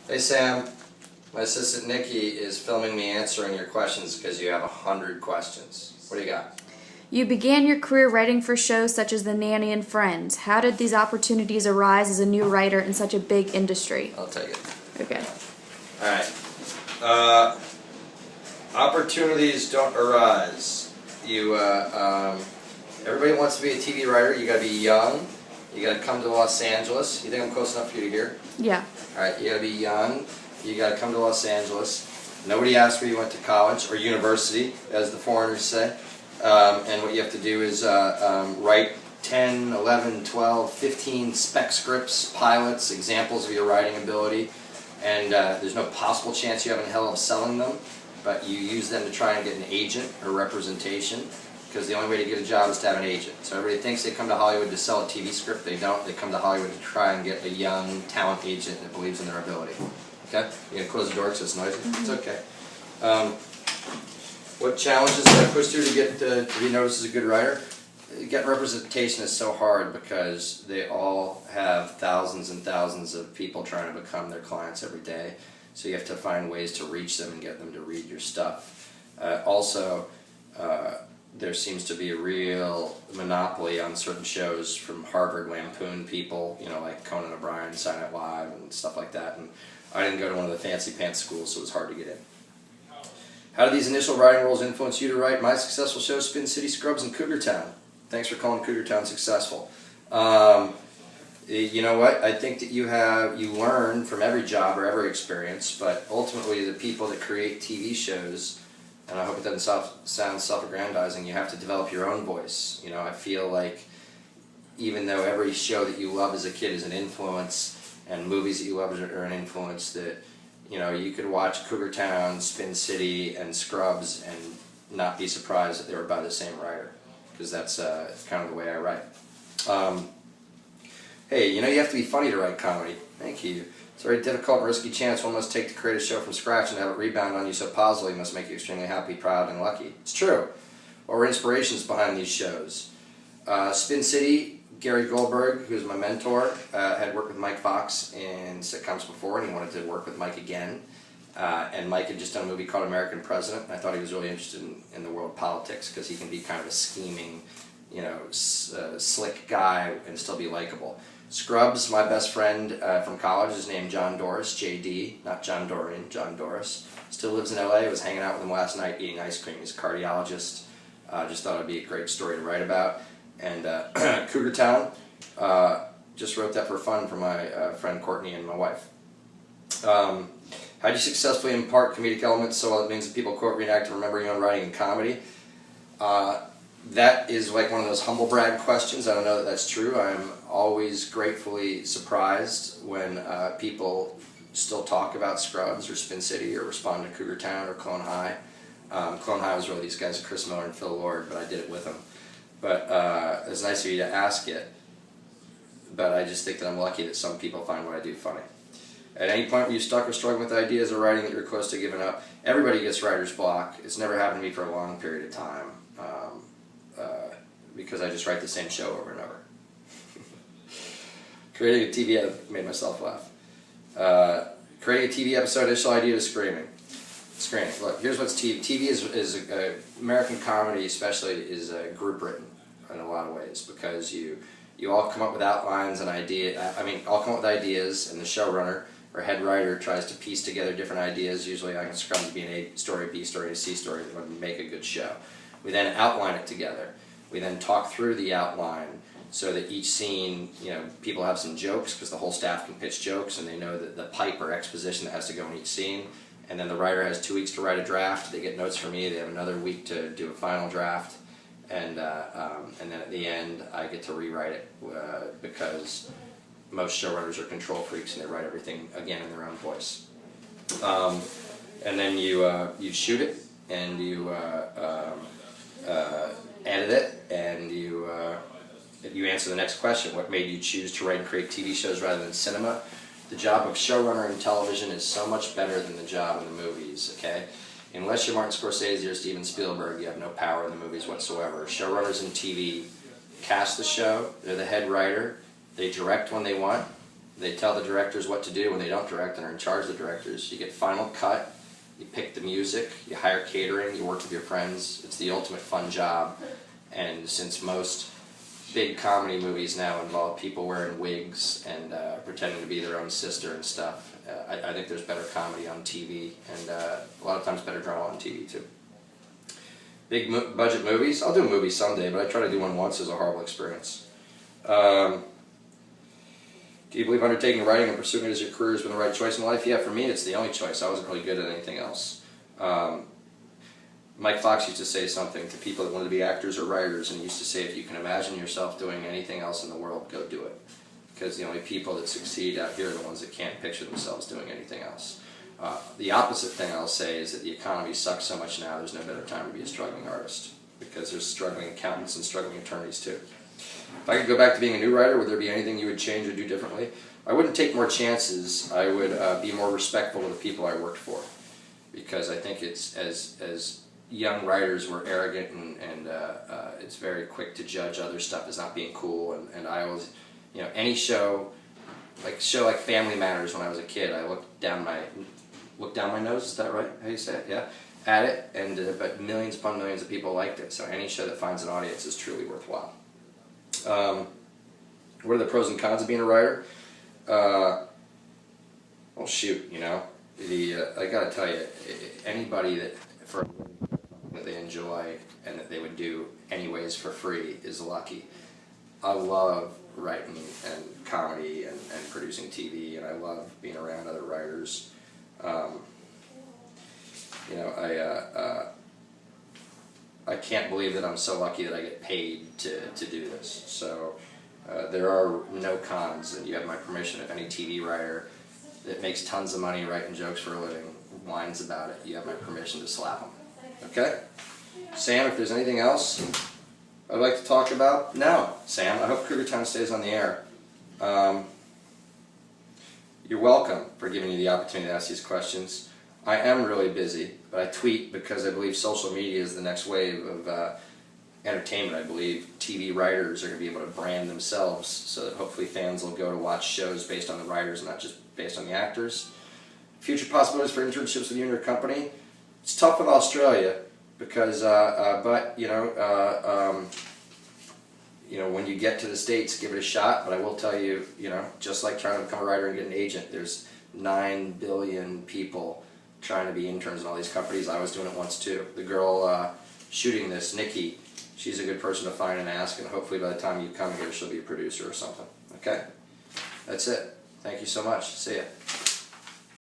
Hey Sam, my assistant Nikki is filming me answering your questions because you have 100 questions. What do you got? You began your career writing for shows such as The Nanny and Friends. How did these opportunities arise as a new writer in such a big industry? I'll take it. Okay. Alright. Opportunities don't arise. Everybody wants to be a TV writer. You gotta be young. You gotta come to Los Angeles. You think I'm close enough for you to hear? Yeah. Alright, you gotta be young. You gotta come to Los Angeles. Nobody asks where you went to college or university, as the foreigners say. And what you have to do is write 10, 11, 12, 15 spec scripts, pilots, examples of your writing ability. And there's no possible chance you have in hell of selling them, but you use them to try and get an agent or representation, because the only way to get a job is to have an agent. So everybody thinks they come to Hollywood to sell a TV script. They don't. They come to Hollywood to try and get a young talent agent that believes in their ability. Okay? You gotta close the door because it's noisy. It's okay. What challenges did I push through to get to be noticed as a good writer? Getting representation is so hard because they all have thousands and thousands of people trying to become their clients every day. So you have to find ways to reach them and get them to read your stuff. There seems to be a real monopoly on certain shows from Harvard Lampoon people, like Conan O'Brien, Saturday Night Live, and stuff like that. And I didn't go to one of the fancy pants schools, so it was hard to get in. How did these initial writing roles influence you to write my successful shows, Spin City, Scrubs, and Cougar Town? Thanks for calling Cougar Town successful. You know what? I think that you learn from every job or every experience, but ultimately the people that create TV shows, and I hope it doesn't sound self-aggrandizing, you have to develop your own voice. I feel like even though every show that you love as a kid is an influence, and movies that you love are an influence, that you could watch Cougar Town, Spin City, and Scrubs and not be surprised that they were by the same writer, because that's kind of the way I write. Hey, you have to be funny to write comedy. Thank you. It's a very difficult and risky chance one must take to create a show from scratch, and have it rebound on you so positively must make you extremely happy, proud, and lucky. It's true. What were inspirations behind these shows? Spin City, Gary Goldberg, who's my mentor, had worked with Mike Fox in sitcoms before, and he wanted to work with Mike again. And Mike had just done a movie called American President, and I thought he was really interested in the world of politics, because he can be kind of a scheming, slick guy and still be likable. Scrubs, my best friend from college is named John Doris, JD, not John Dorian, John Doris. Still lives in LA, was hanging out with him last night eating ice cream. He's a cardiologist. Just thought it'd be a great story to write about. And Cougar Town, just wrote that for fun for my friend Courtney and my wife. How do you successfully impart comedic elements so it means that people quote, reenact, and remember your own writing and comedy? That is like one of those humble brag questions. I don't know that that's true. I'm always gratefully surprised when people still talk about Scrubs or Spin City or respond to Cougar Town or Clone High. Clone High was really these guys, Chris Miller and Phil Lord, but I did it with them. But it's nice of you to ask it. But I just think that I'm lucky that some people find what I do funny. At any point were you stuck or struggling with ideas or writing that you're close to giving up? Everybody gets writer's block. It's never happened to me for a long period of time. Because I just write the same show over and over. Creating a TV made myself laugh. Creating a TV episode, initial idea to screening. Look, here's what's TV. TV is American comedy, especially, is group written in a lot of ways, because you all come up with outlines and all come up with ideas, and the showrunner or head writer tries to piece together different ideas. Usually, I can scrum to be an A story, B story, a C story that would make a good show. We then outline it together. We then talk through the outline so that each scene, people have some jokes, because the whole staff can pitch jokes, and they know that the pipe or exposition that has to go in each scene. And then the writer has 2 weeks to write a draft. They get notes from me. They have another week to do a final draft. And then at the end, I get to rewrite it, because most showrunners are control freaks and they write everything again in their own voice. And then you shoot it, and you edit it, and you answer the next question. What made you choose to write and create TV shows rather than cinema? The job of showrunner in television is so much better than the job in the movies, okay? Unless you're Martin Scorsese or Steven Spielberg, you have no power in the movies whatsoever. Showrunners in TV cast the show, they're the head writer, they direct when they want, They tell the directors what to do when they don't direct and are in charge of the directors. You get final cut, you pick the music, you hire catering, you work with your friends. It's the ultimate fun job. And since most big comedy movies now involve people wearing wigs and pretending to be their own sister and stuff, I think there's better comedy on TV, and a lot of times better drama on TV too. Big budget movies, I'll do a movie someday, but I try to do one once as a horrible experience. Do you believe undertaking writing and pursuing it as your career has been the right choice in life? Yeah, for me it's the only choice. I wasn't really good at anything else. Mike Fox used to say something to people that wanted to be actors or writers, and he used to say, if you can imagine yourself doing anything else in the world, go do it. Because the only people that succeed out here are the ones that can't picture themselves doing anything else. The opposite thing I'll say is that the economy sucks so much now, there's no better time to be a struggling artist, because there's struggling accountants and struggling attorneys too. If I could go back to being a new writer, would there be anything you would change or do differently? I wouldn't take more chances. I would be more respectful to the people I worked for, because I think it's as young writers, we're arrogant and it's very quick to judge other stuff as not being cool. And I always, any show like Family Matters when I was a kid, I looked down my nose. Is that right? How you say it? Yeah. At it, and but millions upon millions of people liked it. So any show that finds an audience is truly worthwhile. What are the pros and cons of being a writer? Well, shoot, I gotta tell you, anybody that they enjoy and that they would do anyways for free is lucky. I love writing and comedy and producing TV, and I love being around other writers. I can't believe that I'm so lucky that I get paid to do this. So there are no cons, and you have my permission. If any TV writer that makes tons of money writing jokes for a living whines about it, you have my permission to slap them. Okay? Sam, if there's anything else I'd like to talk about? No. Sam, I hope Cougar Town stays on the air. You're welcome for giving me the opportunity to ask these questions. I am really busy, but I tweet because I believe social media is the next wave of entertainment. I believe TV writers are going to be able to brand themselves so that hopefully fans will go to watch shows based on the writers, not just based on the actors. Future possibilities for internships with you and your company. It's tough in Australia because, when you get to the States, give it a shot. But I will tell you, just like trying to become a writer and get an agent, there's 9 billion people trying to be interns in all these companies. I was doing it once too. The girl shooting this, Nikki, she's a good person to find and ask, and hopefully by the time you come here, she'll be a producer or something. Okay? That's it. Thank you so much. See ya.